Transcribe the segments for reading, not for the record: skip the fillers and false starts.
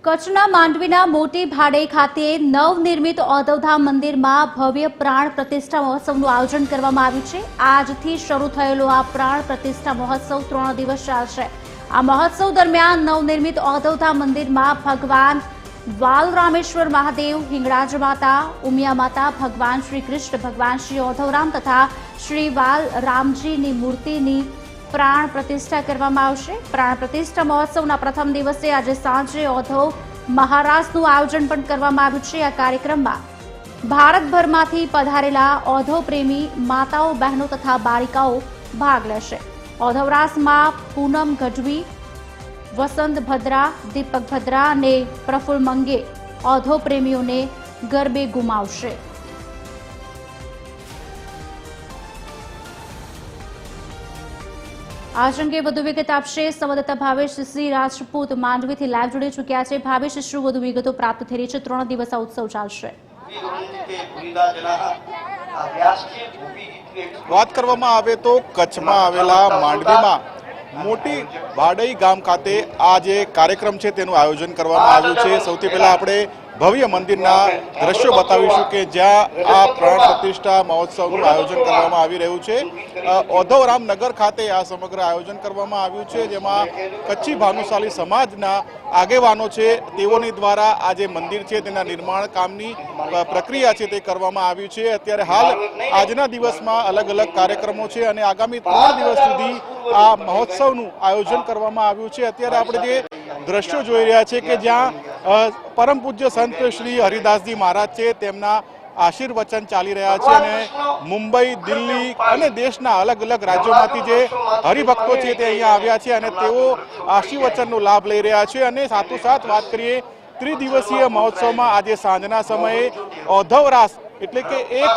કચ્છના માંડવીના મોટી ભાડે ખાતે નવનિર્મિત ઔધવધામ મંદિરમાં ભવ્ય પ્રાણ પ્રતિષ્ઠા મહોત્સવનું આયોજન કરવામાં આવ્યું છે। આજથી શરૂ થયેલો આ પ્રાણ પ્રતિષ્ઠા મહોત્સવ 3 દિવસ ચાલશે। આ મહોત્સવ દરમિયાન નવનિર્મિત ઔધવધામ મંદિરમાં ભગવાન વાલરામેશ્વર મહાદેવ, હિંગળાજ માતા, ઉમિયા માતા, ભગવાન શ્રી કૃષ્ણ, ભગવાન શ્રી ઔધવરામ તથા શ્રી વાલરામજીની મૂર્તિની प्राण प्रतिष्ठा करवामां आवशे। प्राण प्रतिष्ठा महोत्सवना प्रथम दिवसे आज सांजे औधव महाराजनुं आयोजन पण करवामां आव्युं छे। आ कार्यक्रममां भारतभरमांथी पधारेला औधव प्रेमी माताओ, बहनों तथा बालिकाओ भाग लेशे। औधवरासमां पूनम गढ़वी, वसंत भद्रा, दीपक भद्रा अने प्रफुल्ल मंगे औधव प्रेमीओने गरबे गुमावशे। आज अंगे વધુ વિગત આપશે સંવાદદાતા ભાવેશ સિંહ રાજપૂત માંડવીથી લાઈવ જોડી ચૂક્યા છે। ભાવેશ, શું વધુ વિગતો પ્રાપ્ત થઈ રહી છે? 3 દિવસ આ ઉત્સવ ચાલશે। વાત કરવામાં આવે તો કચ્છમાં આવેલા માંડવીમાં મોટી ભાડઈ ગામ ખાતે આ જે કાર્યક્રમ છે તેનું આયોજન કરવામાં આવ્યું છે। સૌથી પહેલા આપણે ભવ્ય મંદિરના દ્રશ્યો બતાવીશું કે જ્યાં આ પ્રાણ પ્રતિષ્ઠા મહોત્સવનું આયોજન કરવામાં આવી રહ્યું છે। ઔધવરામ નગર ખાતે આ સમગ્ર આયોજન કરવામાં આવ્યું છે, જેમાં કચ્છી ભાનુશાલી સમાજના આગેવાનો છે તેઓની દ્વારા આ જે મંદિર છે તેના નિર્માણ કામની પ્રક્રિયા છે તે કરવામાં આવ્યું છે। અત્યારે હાલ આજના દિવસમાં અલગ અલગ કાર્યક્રમો છે અને આગામી 3 દિવસ સુધી આ મહોત્સવનું આયોજન કરવામાં આવ્યું છે। અત્યારે આપણે જે દ્રશ્યો જોઈ રહ્યા છે કે જ્યાં પરમ પૂજ્ય સંત શ્રી હરિદાસજી મહારાજ છે તેમના આશીર્વચન ચાલી રહ્યા છે અને મુંબઈ, દિલ્હી અને દેશના અલગ અલગ રાજ્યોમાંથી જે હરિભક્તો છે તે અહીંયા આવ્યા છે અને તેઓ આશીર્વચનનો લાભ લઈ રહ્યા છે। અને સાથોસાથ વાત કરીએ ત્રિદિવસીય મહોત્સવમાં આજે સાંજના સમયે ઔધવ રાસ એટલે કે એક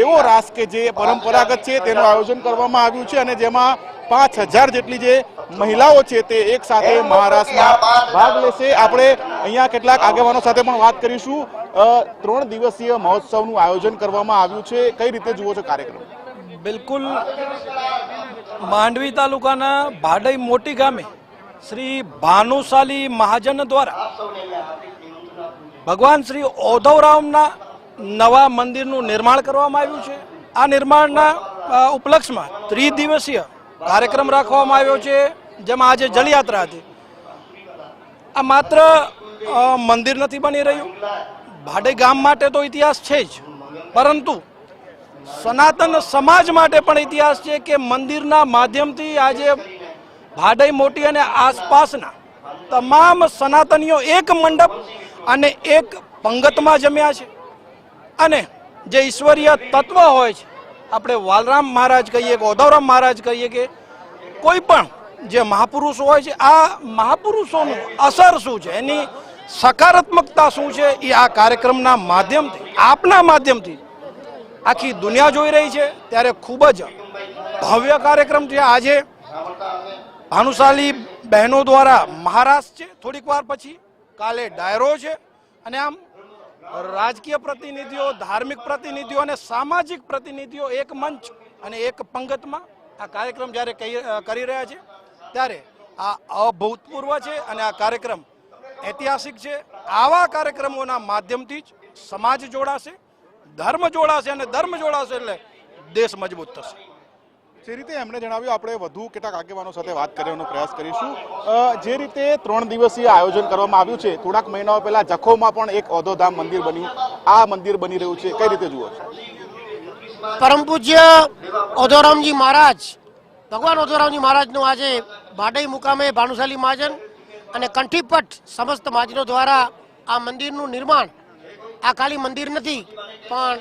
એવો રાસ કે જે પરંપરાગત છે તેનું આયોજન કરવામાં આવ્યું છે અને જેમાં 5000 જેટલી જે મહિલાઓ છે તે એક સાથે મહારાષ્ટ્રમાં ભાગ લેશે। આપણે અહીંયા કેટલાક આગેવાનો સાથે પણ વાત કરીશું। 3 દિવસીય મહોત્સવનું આયોજન કરવામાં આવ્યું છે, કઈ રીતે જુઓ છો કાર્યક્રમ? બિલકુલ, માંડવી તાલુકાના ભાડઈ મોટી ગામે શ્રી ભાનુશાલી મહાજન દ્વારા ભગવાન શ્રી ઔધવરામના નવા મંદિરનું નિર્માણ કરવામાં આવ્યું છે। આ નિર્માણના ઉપલક્ષમાં ત્રિદિવસીય કાર્યક્રમ રાખવામાં આવ્યો છે, જેમાં આજે જળયાત્રા હતી। આ માત્ર મંદિર નથી બની રહ્યું, ભાડઈ ગામ માટે તો ઇતિહાસ છે જ, પરંતુ સનાતન સમાજ માટે પણ ઇતિહાસ છે કે મંદિરના માધ્યમથી આજે ભાડઈ મોટી અને આસપાસના તમામ સનાતનીઓ એક મંડપ અને એક પંગતમાં જમ્યા છે અને જે ઈશ્વરીય તત્વ હોય છે, આપણે વાલરામ મહારાજ કહીએ કે ઔધવરામ મહારાજ કહીએ કે કોઈ પણ જે મહાપુરુષો હોય છે, આ મહાપુરુષોનું અસર શું છે, એની સકારાત્મકતા શું છે, એ આ કાર્યક્રમના માધ્યમથી, આપના માધ્યમથી આખી દુનિયા જોઈ રહી છે। ત્યારે ખૂબ જ ભવ્ય કાર્યક્રમ છે। આજે ભાનુશાલી બહેનો દ્વારા મહારાસ છે, થોડીક વાર પછી કાલે ડાયરો છે અને આમ રાજકીય પ્રતિનિધિઓ, ધાર્મિક પ્રતિનિધિઓ અને સામાજિક પ્રતિનિધિઓ એક મંચ અને એક પંગતમાં આ કાર્યક્રમ જ્યારે કરી રહ્યા છે ત્યારે આ અભૂતપૂર્વ છે અને આ કાર્યક્રમ ઐતિહાસિક છે। આવા કાર્યક્રમોના માધ્યમથી જ સમાજ જોડાશે, ધર્મ જોડાશે અને ધર્મ જોડાશે એટલે દેશ મજબૂત થશે। જે રીતે એમણે જણાવ્યું, આપણે વધુ કેટલાક આગેવાનો સાથે વાત કરવાનો પ્રયાસ કરીશું। જે રીતે 3 દિવસીય આયોજન કરવામાં આવ્યું છે, થોડાક મહિનાઓ પહેલા જખૌમાં પણ એક ઔધવધામ મંદિર બન્યું, આ મંદિર બની રહ્યું છે, કઈ રીતે જુઓ છો? પરમ પૂજ્ય ઔધવરામજી મહારાજ, ભગવાન ઔધવરામજી મહારાજનું આજે ભાડઈ મુકામે ભાનુશાલી મહાજન અને કંઠીપટ સમસ્ત મહાજનો દ્વારા આ મંદિરનું નિર્માણ, આ ખાલી મંદિર નથી પણ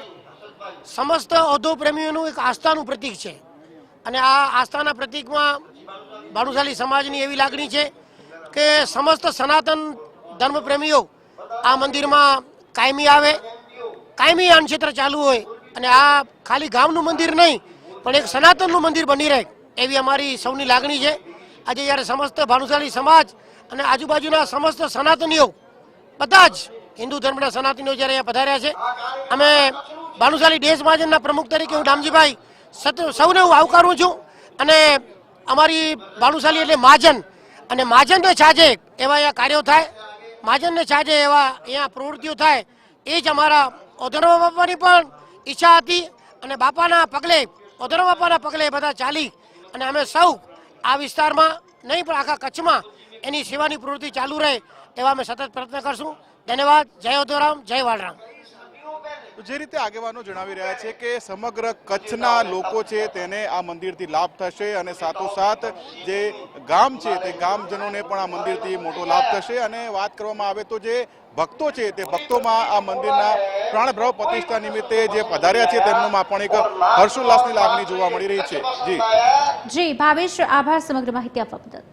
સમસ્ત ઔધવ પ્રેમીઓનું એક આસ્થાનું પ્રતીક છે અને આ આસ્થાના પ્રતીકમાં ભાનુશાલી સમાજની એવી લાગણી છે કે સમસ્ત સનાતન ધર્મ પ્રેમીઓ આ મંદિરમાં કાયમી આવે, કાયમી આ ક્ષેત્ર ચાલુ હોય અને આ ખાલી ગામનું મંદિર નહીં પણ એક સનાતનનું મંદિર બની રહે એવી અમારી સૌની લાગણી છે। આજે જ્યારે સમસ્ત ભાનુશાલી સમાજ અને આજુબાજુના સમસ્ત સનાતનીઓ, બધા જ હિન્દુ ધર્મના સનાતનીઓ જ્યારે અહીંયા પધાર્યા છે, અમે ભાનુશાલી દેશ મહાજનના પ્રમુખ તરીકે હું ડામજીભાઈ સૌને હું આવકારું છું અને અમારી ભાનુશાલી એટલે મહાજન અને મહાજન છાજે એવા કાર્યો થાય મહાજનને સાજે એવા અહીંયા પ્રવૃત્તિઓ થાય એ જ અમારા ઓધરમા બાપાની પણ ઈચ્છા હતી અને બાપાના પગલે ઓધરમા બાપાના પગલે બધા ચાલી અને અમે સૌ આ વિસ્તારમાં નહીં પણ આખા કચ્છમાં એની સેવાની પ્રવૃત્તિ ચાલુ રહે એવા અમે સતત પ્રયત્ન કરશું. ધન્યવાદ. જય ઓધોરામ, જય વાલરામ. તો જે રીતે આગેવાનો જણાવી રહ્યા છે કે સમગ્ર કચ્છના લોકો છે તેને આ મંદિરથી લાભ થશે અને સાથોસાથ જે ગામ છે તે ગામજનોને પણ આ મંદિરથી મોટો લાભ થશે. અને વાત કરવામાં આવે તો જે ભક્તો છે તે ભક્તોમાં આ મંદિરના પ્રાણભ્રવ પ્રતિષ્ઠા નિમિત્તે જે પધાર્યા છે તેમનામાં પણ એક હર્ષોલ્લાસની લાગણી જોવા મળી રહી છે. જી ભાવેશ, આભાર સમગ્ર માહિતી આપવા બદલ.